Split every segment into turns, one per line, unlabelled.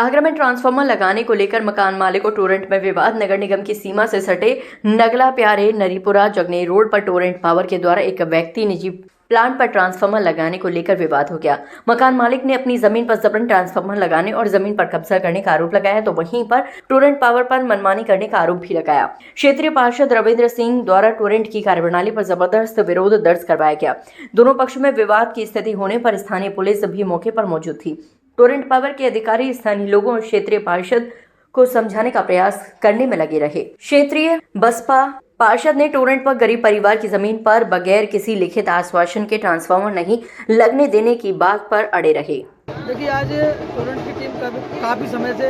आगरा में ट्रांसफार्मर लगाने को लेकर मकान मालिक और टोरेंट में विवाद। नगर निगम की सीमा से सटे नगला प्यारे नरीपुरा जगनेर रोड पर टोरेंट पावर के द्वारा एक व्यक्ति निजी प्लांट पर ट्रांसफार्मर लगाने को लेकर विवाद हो गया। मकान मालिक ने अपनी जमीन पर जबरन ट्रांसफार्मर लगाने और जमीन पर कब्जा करने का आरोप लगाया, तो वहीं पर टोरेंट पावर पर मनमानी करने का आरोप भी लगाया। क्षेत्रीय पार्षद रविंद्र सिंह द्वारा टोरेंट की कार्यप्रणाली पर जबरदस्त विरोध दर्ज करवाया गया। दोनों पक्षों में विवाद की स्थिति होने पर स्थानीय पुलिस भी मौके पर मौजूद थी। टोरेंट पावर के अधिकारी स्थानीय लोगों और क्षेत्रीय पार्षद को समझाने का प्रयास करने में लगे रहे। क्षेत्रीय बसपा पार्षद ने टोरेंट पर गरीब परिवार की जमीन पर बगैर किसी लिखित आश्वासन के ट्रांसफार्मर नहीं लगने देने की बात पर अड़े रहे।
देखिए, आज टोरेंट की टीम काफ़ी समय से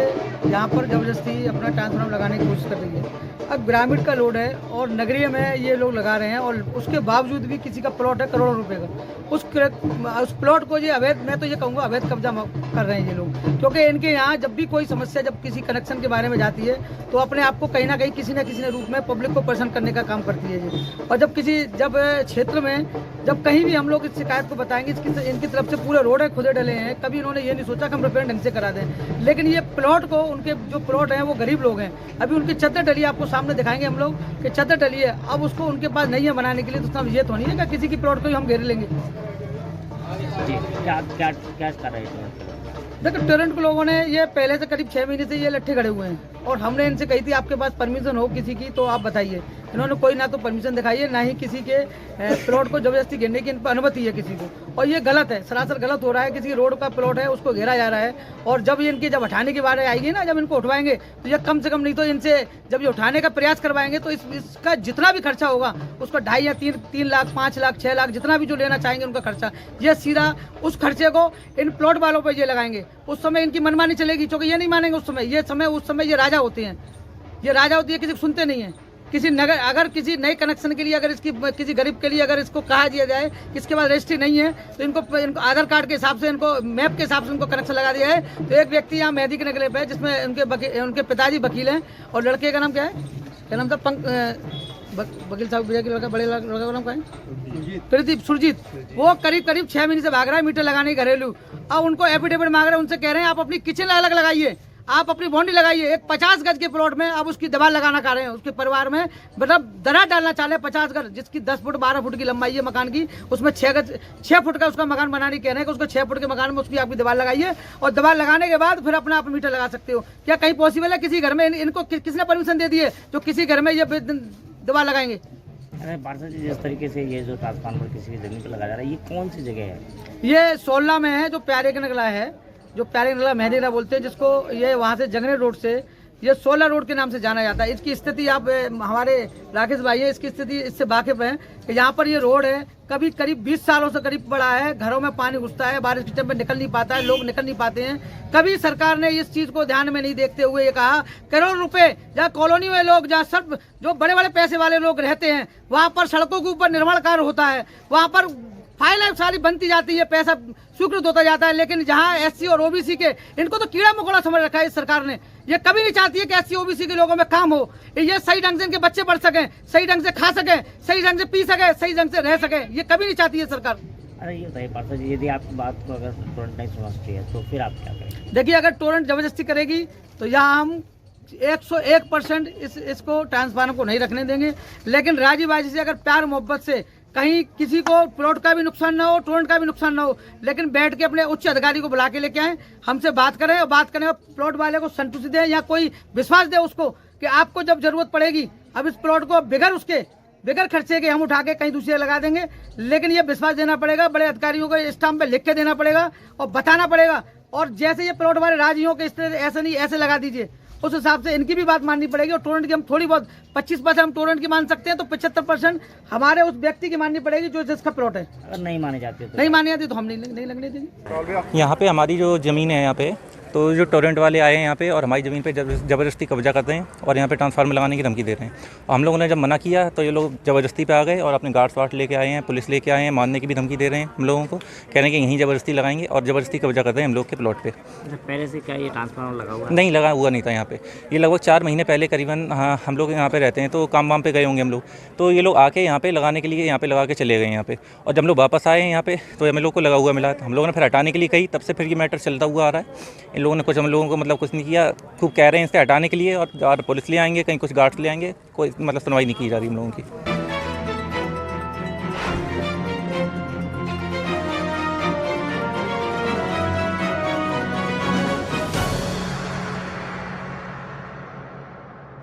यहाँ पर ज़बरदस्ती अपना ट्रांसफार्मर लगाने की कोशिश कर रही है। अब ग्रामीण का लोड है और नगरीय में ये लोग लगा रहे हैं और उसके बावजूद भी किसी का प्लॉट है करोड़ों रुपए का, उस प्लॉट को ये अवैध, मैं तो ये कहूँगा अवैध कब्जा कर रहे हैं ये लोग। क्योंकि इनके यहाँ जब भी कोई समस्या, जब किसी कनेक्शन के बारे में जाती है तो अपने आप को कहीं ना कहीं किसी न किसी रूप में पब्लिक को परेशान करने का काम करती है ये। और जब क्षेत्र में जब कहीं भी हम लोग इस शिकायत को बताएंगे, इनकी तरफ से पूरे रोड है खुदे डले हैं, कभी इन्होंने ये नहीं सोचा कि हम रिपेयर ढंग से करा दें। लेकिन ये प्लॉट को, उनके जो प्लॉट हैं वो गरीब लोग हैं, अभी उनकी छतें डली, आपको सामने दिखाएंगे हम लोग कि छतें डली है। अब उसको उनके पास नहीं है बनाने के लिए, तो उसका ये तो नहीं है कि किसी की प्लॉट को ही हम घेर लेंगे।
जी, क्या कर रहे हैं?
देखो, टोरेंट के लोगों ने ये पहले से करीब 6 महीने से ये लट्ठे खड़े हुए हैं और हमने इनसे कही थी आपके पास परमिशन हो किसी की तो आप बताइए। इन्होंने कोई ना तो परमिशन दिखाई है, ना ही किसी के प्लॉट को जबरदस्ती घेरने की इन पर अनुमति है किसी को, और ये गलत है, सरासर गलत हो रहा है। किसी रोड का प्लॉट है उसको घेरा जा रहा है और जब हटाने की बारे आएगी ना, जब इनको उठवाएंगे तो ये कम से कम नहीं तो इनसे जब ये उठाने का प्रयास करवाएंगे तो इसका जितना भी खर्चा होगा उसका 2.5 या 3 लाख 5 लाख 6 लाख जितना भी जो लेना चाहेंगे उनका खर्चा, ये सीधा उस खर्चे को इन प्लॉट वालों पर ये लगाएंगे। उस समय इनकी मनमानी चलेगी, क्योंकि ये नहीं मानेंगे उस समय ये राजा होते हैं, ये राजा होती है, किसी को सुनते नहीं है। अगर किसी नए कनेक्शन के लिए अगर किसी गरीब के लिए अगर इसको कहा दिया जाए कि इसके बाद रजिस्ट्री नहीं है तो इनको आधार कार्ड के हिसाब से, इनको मैप के हिसाब से इनको कनेक्शन लगा दिया है। तो एक व्यक्ति यहाँ मेहदी के नगले पे है जिसमें उनके पिताजी वकील हैं और लड़के का नाम क्या है, क्या नाम था, वकील साहब के लड़का, बड़े लड़का का नाम क्या है, प्रदीप सुरजीत। वो करीब 6 महीने से भाग रहा है मीटर लगाने घरेलू। अब उनको एफिडेविट मांग रहे हैं, उनसे कह रहे हैं आप अपनी किचन अलग लगाइए, आप अपनी बाउंड्री लगाइए। एक 50 गज के प्लॉट में अब उसकी दीवार लगाना चाह रहे हैं, उसके परिवार में मतलब दरार डालना चाह रहे हैं 50 गज, जिसकी 10 फुट 12 फुट की लंबाई है मकान की, उसमें 6 फुट का उसका मकान बनाने कह रहे हैं कि उसको 6 फुट के मकान में उसकी आपकी दीवार लगाइए और दीवार लगाने के बाद फिर अपना आप मीटर लगा सकते हो। क्या कहीं पॉसिबल है किसी घर में इनको किसने परमिशन दे दी है जो किसी घर में ये दीवार लगाएंगे?
अरे पार्षद जी, जिस तरीके से ये जो ट्रांसफार्मर किसी की जमीन पर लगाया जा रहा है, ये कौन सी जगह है?
ये 16 में है, जो प्यारे का नगला है, जो प्यारे नगला मेहदीरा बोलते हैं जिसको, ये वहाँ से जगनेर रोड से ये 16 रोड के नाम से जाना जाता है। इसकी स्थिति आप हमारे राकेश भाई है, इसकी स्थिति इससे वाकिफ है कि यहाँ पर ये रोड है कभी करीब 20 सालों से करीब पड़ा है, घरों में पानी घुसता है, बारिश के टाइम में निकल नहीं पाता है, लोग निकल नहीं पाते हैं। कभी सरकार ने इस चीज को ध्यान में नहीं देखते हुए ये कहा करोड़ रुपए जहाँ कॉलोनी में लोग, जहाँ सब जो बड़े बड़े पैसे वाले लोग रहते हैं वहाँ पर सड़कों के ऊपर निर्माण कार्य होता है, वहाँ पर फाइलें सारी बनती जाती है, पैसा स्वीकृत होता जाता है। लेकिन जहाँ एससी और ओबीसी के, इनको तो कीड़ा मकोड़ा समझ रखा है इस सरकार ने। ये कभी नहीं चाहती है कि एससी ओबीसी के लोगों में काम हो, ये सही ढंग से इनके बच्चे पढ़ सकें, सही ढंग से खा सकें, सही ढंग से पी सके, सही ढंग से रह सके, ये कभी नहीं चाहती है सरकार।
अरे ये बताइए पार्षद जी, यदि आपकी बात को अगर टोरेंट नहीं समझती है तो फिर आप क्या करेंगे?
देखिए, अगर टोरेंट जबरदस्ती करेगी तो यहाँ हम 101% इसको ट्रांसफार्मर को नहीं रखने देंगे। लेकिन राजी बाजी से, अगर प्यार मोहब्बत से, कहीं किसी को प्लॉट का भी नुकसान ना हो, टोरेंट का भी नुकसान ना हो, लेकिन बैठ के अपने उच्च अधिकारी को बुला के लेके आए, हमसे बात करें और बात करने में प्लॉट वाले को संतुष्टि दें या कोई विश्वास दे उसको कि आपको जब जरूरत पड़ेगी अब इस प्लॉट को बगैर खर्चे के हम उठा के कहीं दूसरे लगा देंगे। लेकिन ये विश्वास देना पड़ेगा, बड़े अधिकारियों को स्टाम्प पे लिख के देना पड़ेगा और बताना पड़ेगा। और जैसे ये प्लॉट वाले राजियों के इस तरह ऐसे नहीं, ऐसे लगा दीजिए, उस हिसाब से इनकी भी बात माननी पड़ेगी। और टोरेंट की हम थोड़ी बहुत 25% हम टोरेंट की मान सकते हैं, तो 75% हमारे उस व्यक्ति की माननी पड़ेगी जो जिसका प्लॉट है।
अगर नहीं माने जाते तो
नहीं माने जाती तो हम नहीं लगने देंगे।
यहाँ पे हमारी जो ज़मीन है, यहाँ पे तो जो टोरेंट वाले आए हैं यहाँ पे और हमारी ज़मीन पे ज़बरदस्ती कब्जा करते हैं और यहाँ पे ट्रांसफार्मर लगाने की धमकी दे रहे हैं। और हम लोगों ने जब मना किया तो ये लोग ज़बरदस्ती पे आ गए और अपने गार्ड्स वार्ड लेके आए हैं, पुलिस लेके आए हैं, मारने की भी धमकी दे रहे हैं हम लोगों को, कह रहे हैं कि यहीं ज़बरदस्ती लगाएंगे और ज़बरदस्ती कब्जा करते हैं हम लोग के प्लॉट पर।
पहले से क्या ये ट्रांसफार्मर लगा हुआ?
नहीं, लगा हुआ नहीं था यहाँ पे। ये लगभग 4 महीने पहले करीबन, हाँ, हम लोग यहाँ पे रहते हैं तो काम वाम पे गए होंगे हम लोग, तो ये लोग आके यहाँ पे लगाने के लिए यहाँ पे लगा के चले गए यहाँ पे। और जब हम लोग वापस आए हैं यहाँ पे तो हम लोग को लगा हुआ मिला, हम लोगों ने फिर हटाने के लिए कही, तब से फिर ये मैटर चलता हुआ आ रहा है। इन इन लोगों ने कुछ हम लोगों को मतलब कुछ नहीं किया, खूब कह रहे हैं इससे हटाने के लिए और पुलिस ले आएंगे, कहीं कुछ गार्ड्स ले आएंगे, कोई मतलब सुनवाई नहीं की जा रही हम लोगों की।